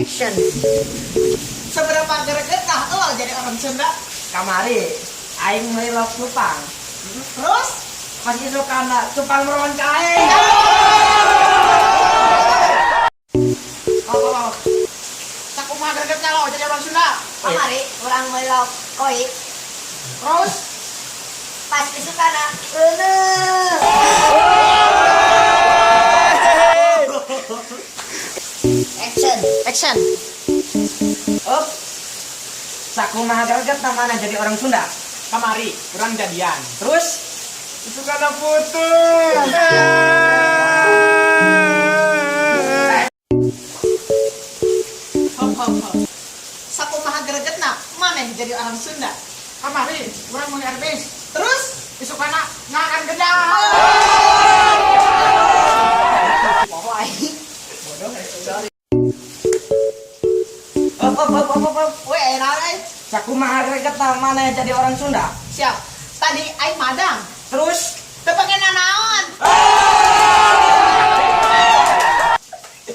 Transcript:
Action. Seberapa greget nah lo jadi orang Sunda? Kamari aing melok cupang. Terus Masih suka na cupang meroncai. oh, sakumaha gregetnya lo jadi orang Sunda? Kamari urang melok koi Terus pas isukana reuneuh. Action. action. Up. Sakumaha greget namanya jadi orang Sunda. Kamari kurang jadian. Terus suka na putus. Hop hop hop. Sakumaha gregetna mana jadi orang Sunda? Kamari kurang mau habis. Terus isukana ngakan gedang. Poho aing. Up. Weh enak euy. Sakumaha greget namanya jadi orang Sunda. Siap. Tadi aing madang. Terus Teu pengen nanaon.